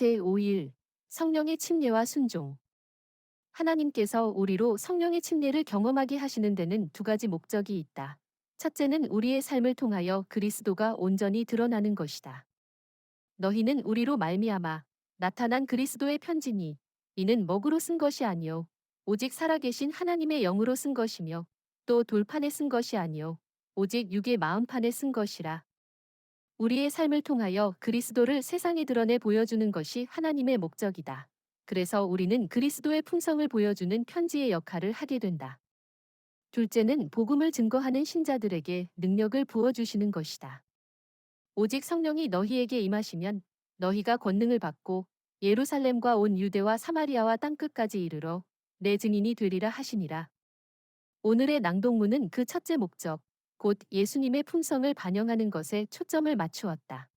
제5일 성령의 침례와 순종. 하나님께서 우리로 성령의 침례를 경험하게 하시는 데는 두 가지 목적이 있다. 첫째는 우리의 삶을 통하여 그리스도가 온전히 드러나는 것이다. 너희는 우리로 말미암아 나타난 그리스도의 편지니 이는 먹으로 쓴 것이 아니요 오직 살아계신 하나님의 영으로 쓴 것이며 또 돌판에 쓴 것이 아니요 오직 육의 마음판에 쓴 것이라. 우리의 삶을 통하여 그리스도를 세상에 드러내 보여주는 것이 하나님의 목적이다. 그래서 우리는 그리스도의 품성을 보여주는 편지의 역할을 하게 된다. 둘째는 복음을 증거하는 신자들에게 능력을 부어주시는 것이다. 오직 성령이 너희에게 임하시면 너희가 권능을 받고 예루살렘과 온 유대와 사마리아와 땅끝까지 이르러 내 증인이 되리라 하시니라. 오늘의 낭독문은 그 첫째 목적, 곧 예수님의 품성을 반영하는 것에 초점을 맞추었다.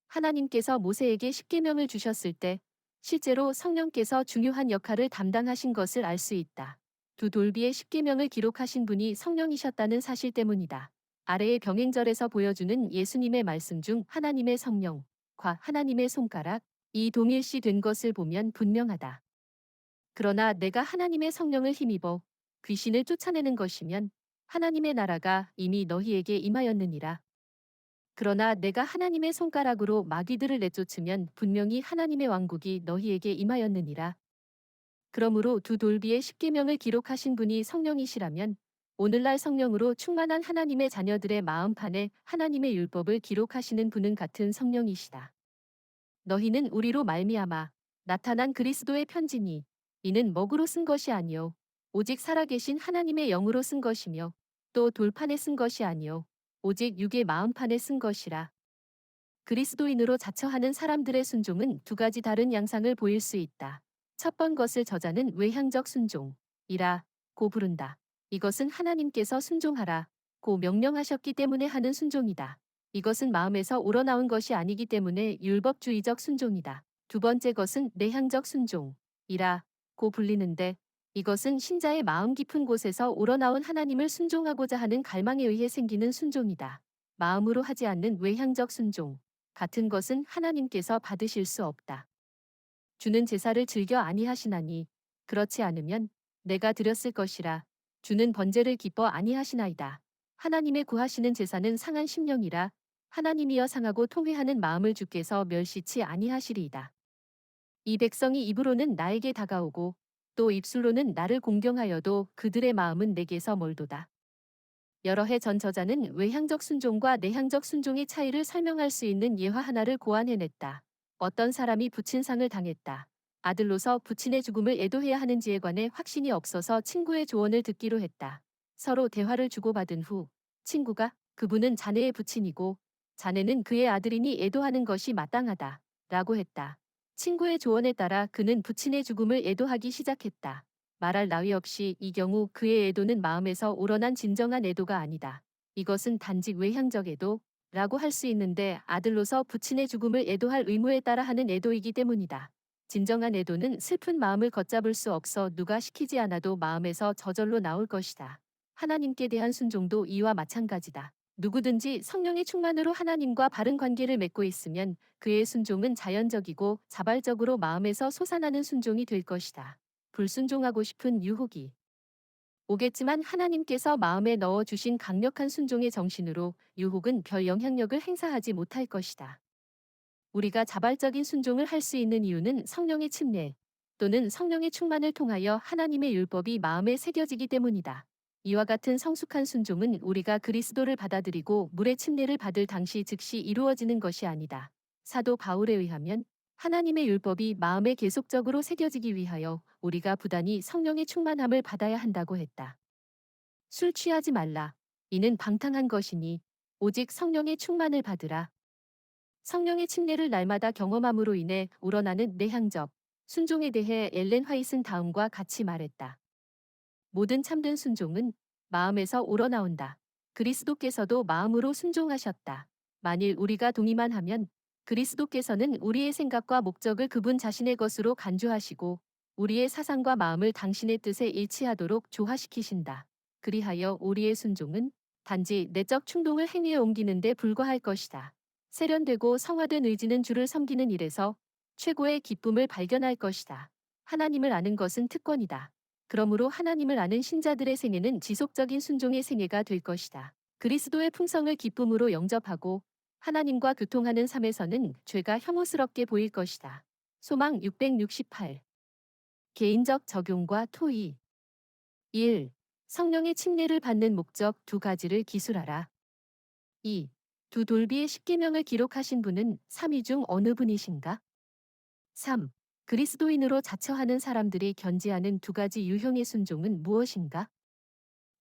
하나님께서 모세에게 십계명을 주셨을 때 실제로 성령께서 중요한 역할을 담당하신 것을 알 수 있다. 두 돌비의 십계명을 기록하신 분이 성령이셨다는 사실 때문이다. 아래의 병행절에서 보여주는 예수님의 말씀 중 하나님의 성령과 하나님의 손가락, 이 동일시 된 것을 보면 분명하다. 그러나 내가 하나님의 성령을 힘입어 귀신을 쫓아내는 것이면 하나님의 나라가 이미 너희에게 임하였느니라. 그러나 내가 하나님의 손가락으로 마귀들을 내쫓으면 분명히 하나님의 왕국이 너희에게 임하였느니라. 그러므로 두 돌비의 십계명을 기록하신 분이 성령이시라면 오늘날 성령으로 충만한 하나님의 자녀들의 마음판에 하나님의 율법을 기록하시는 분은 같은 성령이시다. 너희는 우리로 말미암아 나타난 그리스도의 편지니 이는 먹으로 쓴 것이 아니요 오직 살아계신 하나님의 영으로 쓴 것이며 또 돌판에 쓴 것이 아니요 오직 육의 마음판에 쓴 것이라. 그리스도인으로 자처하는 사람들의 순종은 두 가지 다른 양상을 보일 수 있다. 첫 번 것을 저자는 외향적 순종이라 고 부른다. 이것은 하나님께서 순종하라 고 명령하셨기 때문에 하는 순종이다. 이것은 마음에서 우러나온 것이 아니기 때문에 율법주의적 순종이다. 두 번째 것은 내향적 순종이라 고 불리는데 이것은 신자의 마음 깊은 곳에서 우러나온 하나님을 순종하고자 하는 갈망에 의해 생기는 순종이다. 마음으로 하지 않는 외향적 순종 같은 것은 하나님께서 받으실 수 없다. 주는 제사를 즐겨 아니하시나니 그렇지 않으면 내가 드렸을 것이라. 주는 번제를 기뻐 아니하시나이다. 하나님의 구하시는 제사는 상한 심령이라 하나님이여 상하고 통회하는 마음을 주께서 멸시치 아니하시리이다. 이 백성이 입으로는 나에게 다가오고 또 입술로는 나를 공경하여도 그들의 마음은 내게서 멀도다. 여러 해 전 저자는 외향적 순종과 내향적 순종의 차이를 설명할 수 있는 예화 하나를 고안해냈다. 어떤 사람이 부친상을 당했다. 아들로서 부친의 죽음을 애도해야 하는지에 관해 확신이 없어서 친구의 조언을 듣기로 했다. 서로 대화를 주고받은 후 친구가 그분은 자네의 부친이고 자네는 그의 아들이니 애도하는 것이 마땅하다 라고 했다. 친구의 조언에 따라 그는 부친의 죽음을 애도하기 시작했다. 말할 나위 없이 이 경우 그의 애도는 마음에서 우러난 진정한 애도가 아니다. 이것은 단지 외향적 애도라고 할 수 있는데 아들로서 부친의 죽음을 애도할 의무에 따라 하는 애도이기 때문이다. 진정한 애도는 슬픈 마음을 걷잡을 수 없어 누가 시키지 않아도 마음에서 저절로 나올 것이다. 하나님께 대한 순종도 이와 마찬가지다. 누구든지 성령의 충만으로 하나님과 바른 관계를 맺고 있으면 그의 순종은 자연적이고 자발적으로 마음에서 솟아나는 순종이 될 것이다. 불순종하고 싶은 유혹이 오겠지만 하나님께서 마음에 넣어주신 강력한 순종의 정신으로 유혹은 별 영향력을 행사하지 못할 것이다. 우리가 자발적인 순종을 할 수 있는 이유는 성령의 침례 또는 성령의 충만을 통하여 하나님의 율법이 마음에 새겨지기 때문이다. 이와 같은 성숙한 순종은 우리가 그리스도를 받아들이고 물의 침례를 받을 당시 즉시 이루어지는 것이 아니다. 사도 바울에 의하면 하나님의 율법이 마음에 계속적으로 새겨지기 위하여 우리가 부단히 성령의 충만함을 받아야 한다고 했다. 술 취하지 말라. 이는 방탕한 것이니 오직 성령의 충만을 받으라. 성령의 침례를 날마다 경험함으로 인해 우러나는 내향적 순종에 대해 엘렌 화이트는 다음과 같이 말했다. 모든 참된 순종은 마음에서 우러나온다. 그리스도께서도 마음으로 순종하셨다. 만일 우리가 동의만 하면 그리스도께서는 우리의 생각과 목적을 그분 자신의 것으로 간주하시고 우리의 사상과 마음을 당신의 뜻에 일치하도록 조화시키신다. 그리하여 우리의 순종은 단지 내적 충동을 행위에 옮기는 데 불과할 것이다. 세련되고 성화된 의지는 주를 섬기는 일에서 최고의 기쁨을 발견할 것이다. 하나님을 아는 것은 특권이다. 그러므로 하나님을 아는 신자들의 생애는 지속적인 순종의 생애가 될 것이다. 그리스도의 풍성을 기쁨으로 영접하고 하나님과 교통하는 삶에서는 죄가 혐오스럽게 보일 것이다. 소망 668. 개인적 적용과 토의. 1. 성령의 침례를 받는 목적 두 가지를 기술하라. 2. 두 돌비의 십계명을 기록하신 분은 3위 중 어느 분이신가? 3. 그리스도인으로 자처하는 사람들이 견지하는 두 가지 유형의 순종은 무엇인가?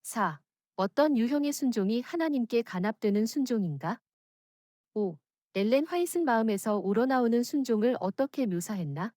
4. 어떤 유형의 순종이 하나님께 간합되는 순종인가? 5. 엘렌 화이슨 마음에서 우러나오는 순종을 어떻게 묘사했나?